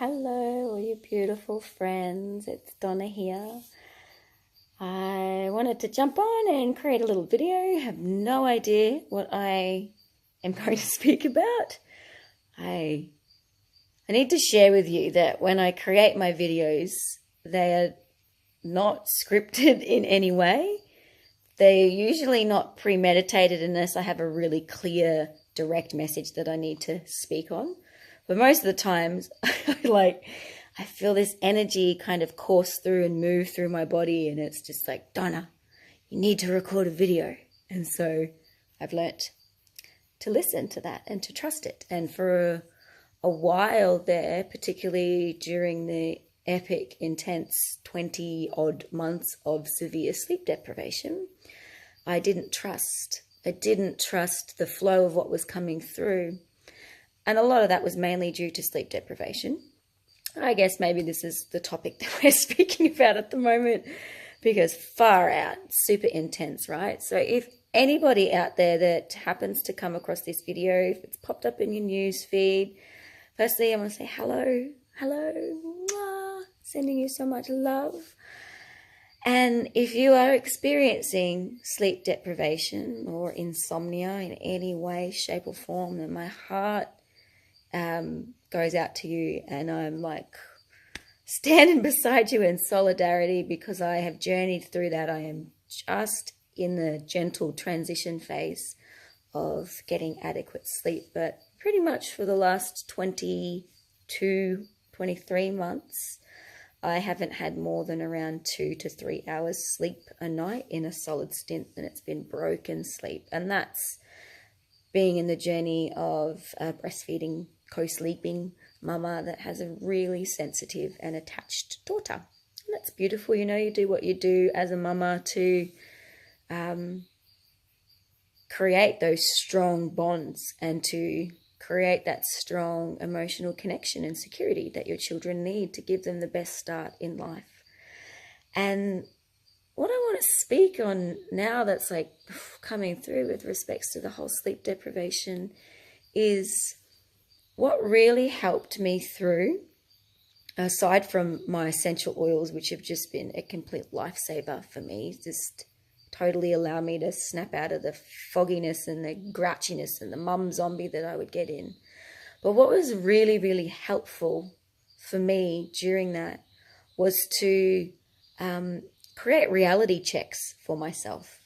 Hello, all you beautiful friends. It's Donna here. I wanted to jump on and create a little video. I have no idea what I am going to speak about. I need to share with you that when I create my videos, they are not scripted in any way. They're usually not premeditated unless I have a really clear, direct message that I need to speak on. But most of the times, I feel this energy kind of course through and move through my body, and it's just like, Donna, you need to record a video. And so I've learnt to listen to that and to trust it. And for a while there, particularly during the epic, intense 20-odd months of severe sleep deprivation, I didn't trust. I didn't trust the flow of what was coming through. And a lot of that was mainly due to sleep deprivation. I guess maybe this is the topic that we're speaking about at the moment, because far out, super intense, right? So if anybody out there that happens to come across this video, if it's popped up in your news feed, firstly, I want to say hello, mwah, sending you so much love. And if you are experiencing sleep deprivation or insomnia in any way, shape or form, then my heart goes out to you, and I'm like standing beside you in solidarity, because I have journeyed through that. I am just in the gentle transition phase of getting adequate sleep, but pretty much for the last 22, 23 months, I haven't had more than around 2 to 3 hours sleep a night in a solid stint, and it's been broken sleep. And that's being in the journey of breastfeeding, co-sleeping mama that has a really sensitive and attached daughter. And that's beautiful. You know, you do what you do as a mama to create those strong bonds and to create that strong emotional connection and security that your children need to give them the best start in life. And what I want to speak on now that's like coming through with respects to the whole sleep deprivation is what really helped me through, aside from my essential oils, which have just been a complete lifesaver for me, just totally allow me to snap out of the fogginess and the grouchiness and the mum zombie that I would get in. But what was really, really helpful for me during that was to create reality checks for myself.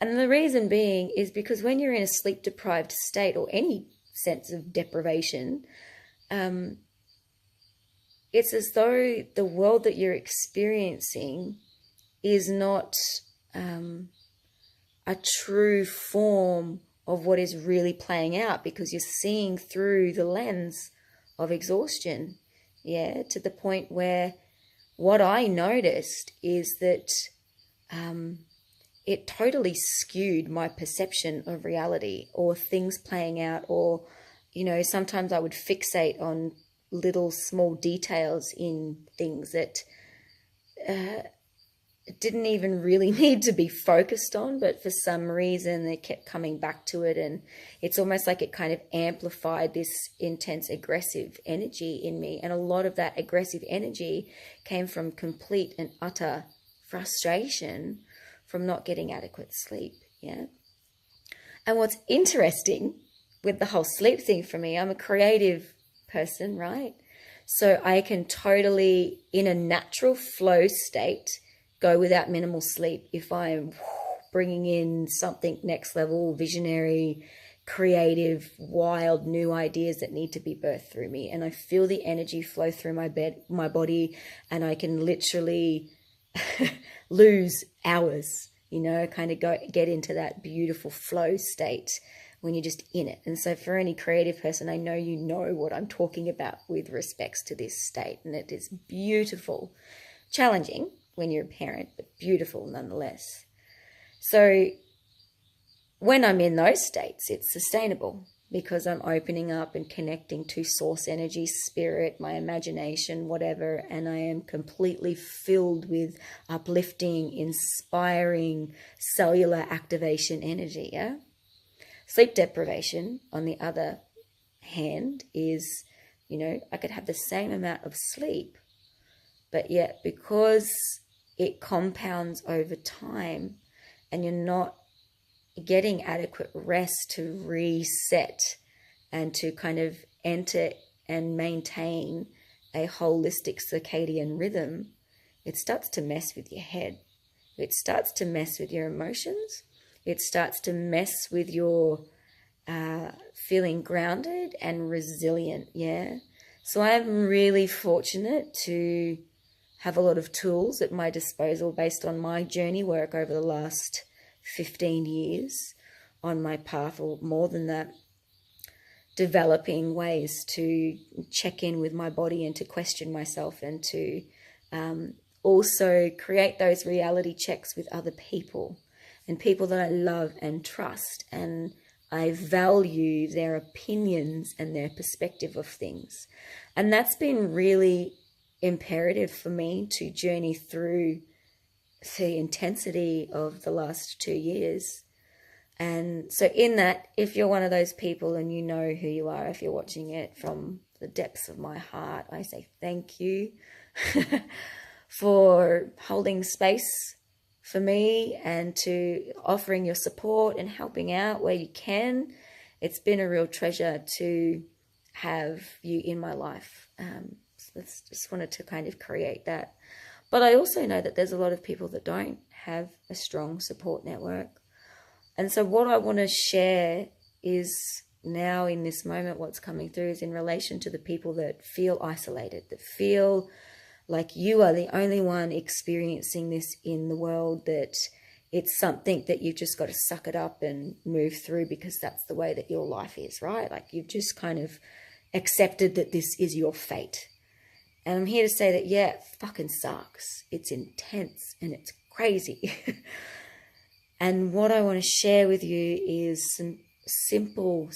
And the reason being is because when you're in a sleep deprived state or any sense of deprivation, it's as though the world that you're experiencing is not a true form of what is really playing out, because you're seeing through the lens of exhaustion, to the point where what I noticed is that it totally skewed my perception of reality or things playing out, or, you know, sometimes I would fixate on little small details in things that didn't even really need to be focused on, but for some reason they kept coming back to it, and it's almost like it kind of amplified this intense aggressive energy in me. And a lot of that aggressive energy came from complete and utter frustration from not getting adequate sleep. And what's interesting with the whole sleep thing for me, I'm a creative person, right? So I can totally, in a natural flow state, go without minimal sleep if I'm bringing in something next level, visionary, creative, wild, new ideas that need to be birthed through me. And I feel the energy flow through my body, and I can literally lose hours, you know, kind of get into that beautiful flow state when you're just in it. And so for any creative person, I know you know what I'm talking about with respects to this state. And it is beautiful, challenging when you're a parent, but beautiful nonetheless. So when I'm in those states, it's sustainable because I'm opening up and connecting to source energy, spirit, my imagination, whatever, and I am completely filled with uplifting, inspiring, cellular activation energy, Sleep deprivation, on the other hand, is, you know, I could have the same amount of sleep, but yet because it compounds over time and you're not getting adequate rest to reset and to kind of enter and maintain a holistic circadian rhythm, it starts to mess with your head. It starts to mess with your emotions. It starts to mess with your feeling grounded and resilient, yeah? So I'm really fortunate to have a lot of tools at my disposal based on my journey work over the last 15 years on my path, or more than that, developing ways to check in with my body and to question myself and to also create those reality checks with other people and people that I love and trust, and I value their opinions and their perspective of things. And that's been really imperative for me to journey through the intensity of the last 2 years. And so in that, if you're one of those people and you know who you are, if you're watching it from the depths of my heart, I say thank you for holding space for me and to offering your support and helping out where you can. It's been a real treasure to have you in my life. So just wanted to kind of create that. But I also know that there's a lot of people that don't have a strong support network. And so what I want to share is now in this moment, what's coming through is in relation to the people that feel isolated, that feel like you are the only one experiencing this in the world, that it's something that you've just got to suck it up and move through because that's the way that your life is, right? Like you've just kind of accepted that this is your fate. And I'm here to say that, yeah, it fucking sucks. It's intense and it's crazy. And what I want to share with you is some simple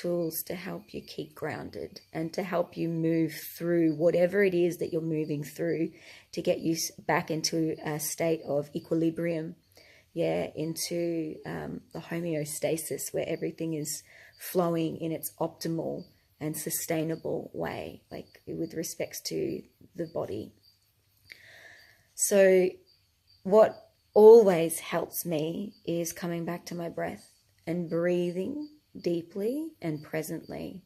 tools to help you keep grounded and to help you move through whatever it is that you're moving through, to get you back into a state of equilibrium, yeah, into the homeostasis where everything is flowing in its optimal and sustainable way, like with respects to the body. So what always helps me is coming back to my breath and breathing deeply and presently.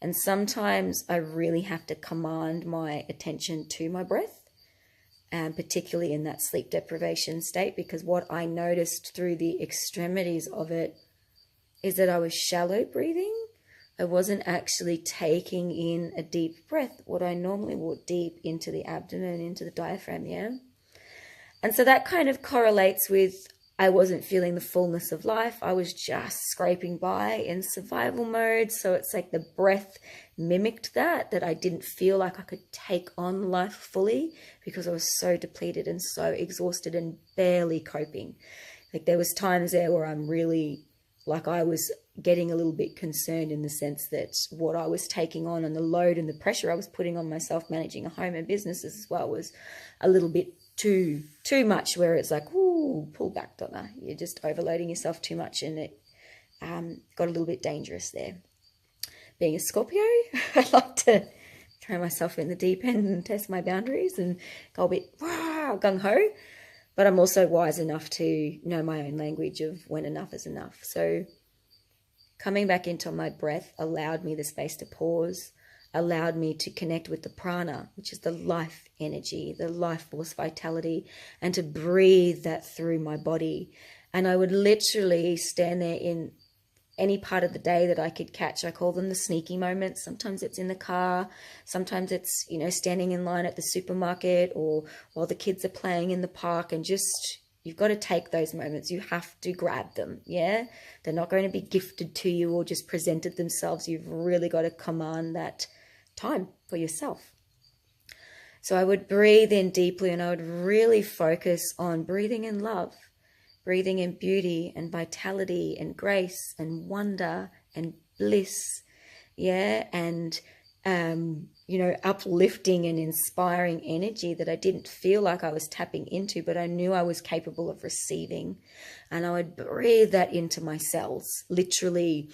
And sometimes I really have to command my attention to my breath, and particularly in that sleep deprivation state, because what I noticed through the extremities of it is that I was shallow breathing. I wasn't actually taking in a deep breath, what I normally would, deep into the abdomen, into the diaphragm, yeah? And so that kind of correlates with I wasn't feeling the fullness of life. I was just scraping by in survival mode. So it's like the breath mimicked that I didn't feel like I could take on life fully because I was so depleted and so exhausted and barely coping. Like there was times there where I'm really, like I was getting a little bit concerned in the sense that what I was taking on and the load and the pressure I was putting on myself managing a home and businesses as well was a little bit too much, where it's like, ooh, pull back, Donna. You're just overloading yourself too much, and it got a little bit dangerous there. Being a Scorpio, I like to throw myself in the deep end and test my boundaries and go a bit gung-ho, but I'm also wise enough to know my own language of when enough is enough. So coming back into my breath allowed me the space to pause, allowed me to connect with the prana, which is the life energy, the life force vitality, and to breathe that through my body. And I would literally stand there in any part of the day that I could catch. I call them the sneaky moments. Sometimes it's in the car. Sometimes it's, you know, standing in line at the supermarket or while the kids are playing in the park, and just, you've got to take those moments. You have to grab them, yeah? They're not going to be gifted to you or just presented themselves. You've really got to command that time for yourself. So I would breathe in deeply, and I would really focus on breathing in love, breathing in beauty and vitality and grace and wonder and bliss, yeah, and you know, uplifting and inspiring energy that I didn't feel like I was tapping into, but I knew I was capable of receiving. And I would breathe that into my cells, literally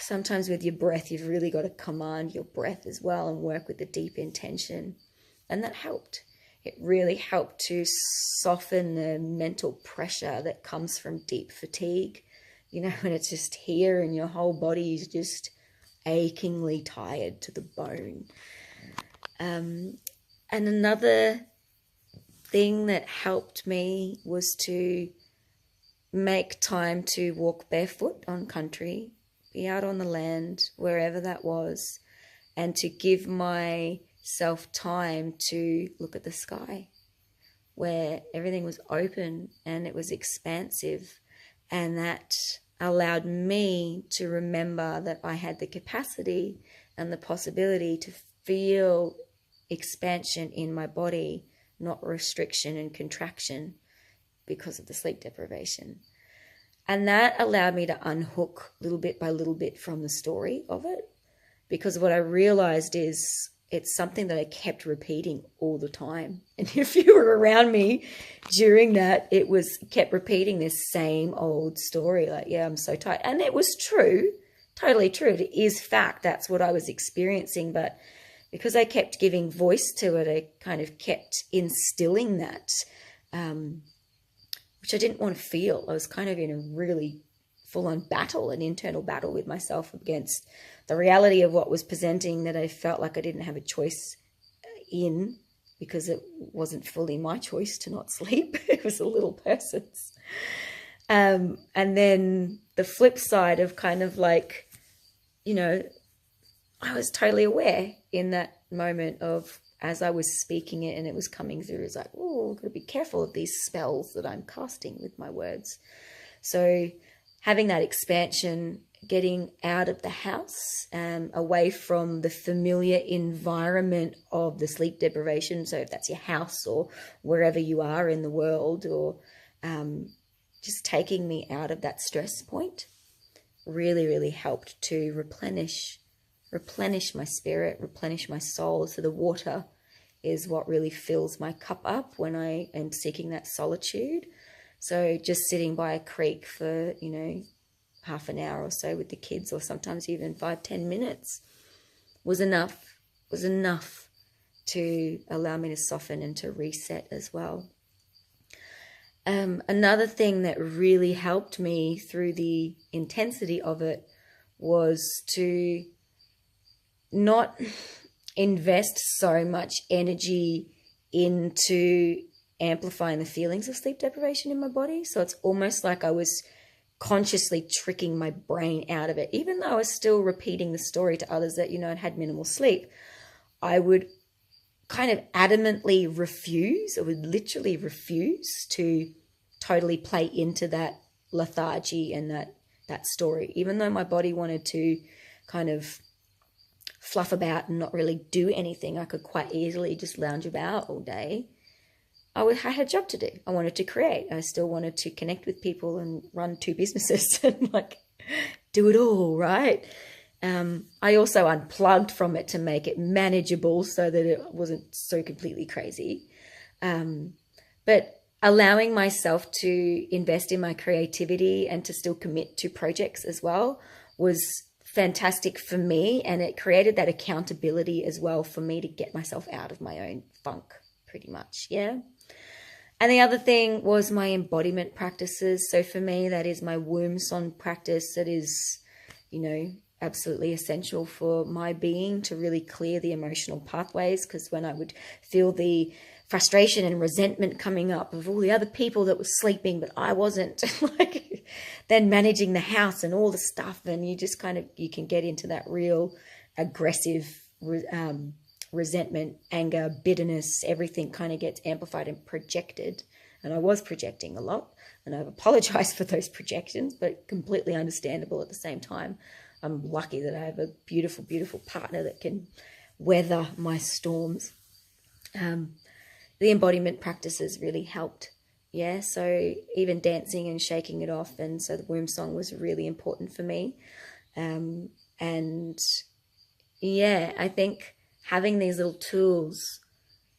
sometimes with your breath, you've really got to command your breath as well and work with the deep intention. And that helped. It really helped to soften the mental pressure that comes from deep fatigue. You know, when it's just here and your whole body is just achingly tired to the bone. And another thing that helped me was to make time to walk barefoot on country, be out on the land, wherever that was, and to give myself time to look at the sky, where everything was open and it was expansive, and that allowed me to remember that I had the capacity and the possibility to feel expansion in my body, not restriction and contraction because of the sleep deprivation. And that allowed me to unhook little bit by little bit from the story of it, because what I realized is it's something that I kept repeating all the time. And if you were around me during that, it was kept repeating this same old story, like, yeah, I'm so tired. And it was true, totally true. It is fact. That's what I was experiencing. But because I kept giving voice to it, I kind of kept instilling that, which I didn't want to feel. I was kind of in a really full-on battle, an internal battle with myself against the reality of what was presenting that I felt like I didn't have a choice in, because it wasn't fully my choice to not sleep. It was a little person's. And then the flip side of kind of like, you know, I was totally aware in that moment of, as I was speaking it and it was coming through, it's like, oh, I've got to be careful of these spells that I'm casting with my words. So having that expansion, getting out of the house, away from the familiar environment of the sleep deprivation. So if that's your house or wherever you are in the world, or just taking me out of that stress point, really, really helped to replenish my spirit, replenish my soul. So the water is what really fills my cup up when I am seeking that solitude. So just sitting by a creek for, you know, half an hour or so with the kids, or sometimes even 5-10 minutes, was enough to allow me to soften and to reset as well. Another thing that really helped me through the intensity of it was to not invest so much energy into amplifying the feelings of sleep deprivation in my body. So it's almost like I was consciously tricking my brain out of it. Even though I was still repeating the story to others that, you know, I'd had minimal sleep, I would kind of adamantly refuse, I would literally refuse to totally play into that lethargy and that story. Even though my body wanted to kind of fluff about and not really do anything, I could quite easily just lounge about all day. I had a job to do. I wanted to create. I still wanted to connect with people and run 2 businesses and like do it all, right? I also unplugged from it to make it manageable so that it wasn't so completely crazy. But allowing myself to invest in my creativity and to still commit to projects as well was fantastic for me. And it created that accountability as well for me to get myself out of my own funk, pretty much. Yeah. And the other thing was my embodiment practices. So for me, that is my womb song practice. That is, you know, absolutely essential for my being to really clear the emotional pathways. Because when I would feel the frustration and resentment coming up of all the other people that were sleeping, but I wasn't, like then managing the house and all the stuff, and you just kind of, you can get into that real aggressive resentment, anger, bitterness, everything kind of gets amplified and projected. And I was projecting a lot, and I've apologized for those projections, but completely understandable at the same time. I'm lucky that I have a beautiful, beautiful partner that can weather my storms. The embodiment practices really helped. Yeah, so even dancing and shaking it off. And so the womb song was really important for me. And yeah, I think having these little tools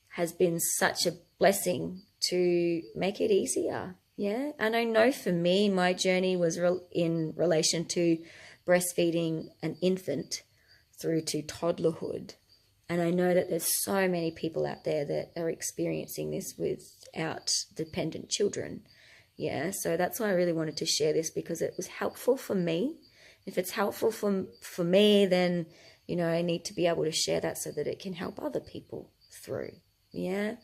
has been such a blessing to make it easier. Yeah. And I know for me, my journey was in relation to breastfeeding an infant through to toddlerhood. And I know that there's so many people out there that are experiencing this without dependent children. Yeah, so that's why I really wanted to share this, because it was helpful for me. If it's helpful for me, then, you know, I need to be able to share that so that it can help other people through. Yeah.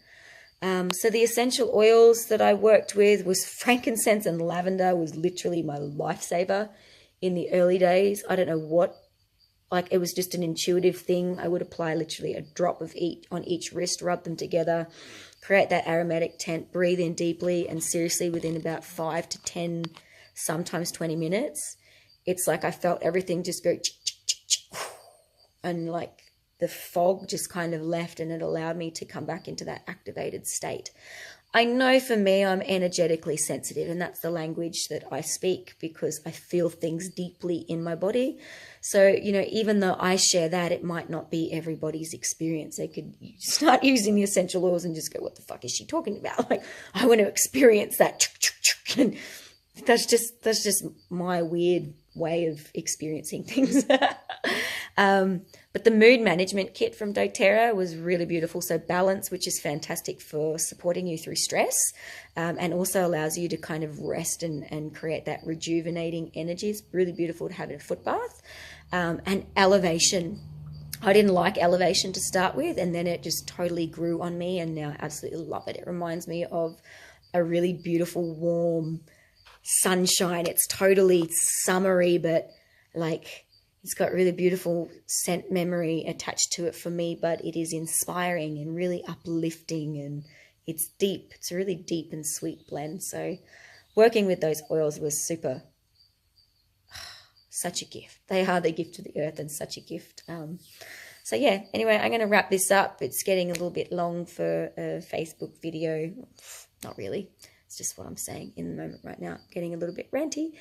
So the essential oils that I worked with was frankincense and lavender was literally my lifesaver in the early days. I don't know what, like it was just an intuitive thing. I would apply literally a drop of each on each wrist, rub them together, create that aromatic tent, breathe in deeply, and seriously within about 5 to 10, sometimes 20 minutes, it's like I felt everything just go and like the fog just kind of left, and it allowed me to come back into that activated state. I know for me, I'm energetically sensitive, and that's the language that I speak because I feel things deeply in my body. So, you know, even though I share that, it might not be everybody's experience. They could start using the essential oils and just go, what the fuck is she talking about? Like, I want to experience that. And that's just my weird way of experiencing things. But the mood management kit from doTERRA was really beautiful. So balance, which is fantastic for supporting you through stress, and also allows you to kind of rest and create that rejuvenating energy. It's really beautiful to have in a foot bath. And elevation. I didn't like elevation to start with, and then it just totally grew on me, and now I absolutely love it. It reminds me of a really beautiful, warm sunshine. It's totally summery, but like it's got really beautiful scent memory attached to it for me, but it is inspiring and really uplifting, and it's deep. It's a really deep and sweet blend. So working with those oils was such a gift. They are the gift to the earth and such a gift. So yeah, anyway, I'm going to wrap this up. It's getting a little bit long for a Facebook video. Not really. It's just what I'm saying in the moment right now. Getting a little bit ranty.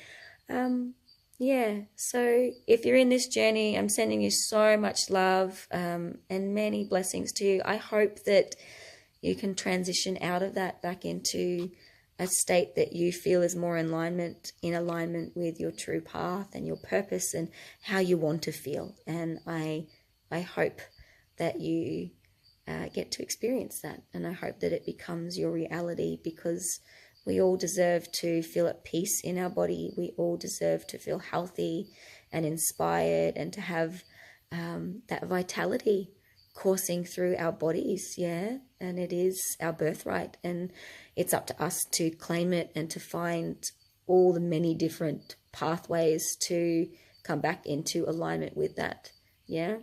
Yeah, so if you're in this journey, I'm sending you so much love and many blessings to you. I hope that you can transition out of that back into a state that you feel is more in alignment with your true path and your purpose and how you want to feel. And I hope that you get to experience that, and I hope that it becomes your reality, because we all deserve to feel at peace in our body. We all deserve to feel healthy and inspired and to have that vitality coursing through our bodies, yeah? And it is our birthright, and it's up to us to claim it and to find all the many different pathways to come back into alignment with that, yeah?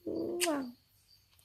Wow.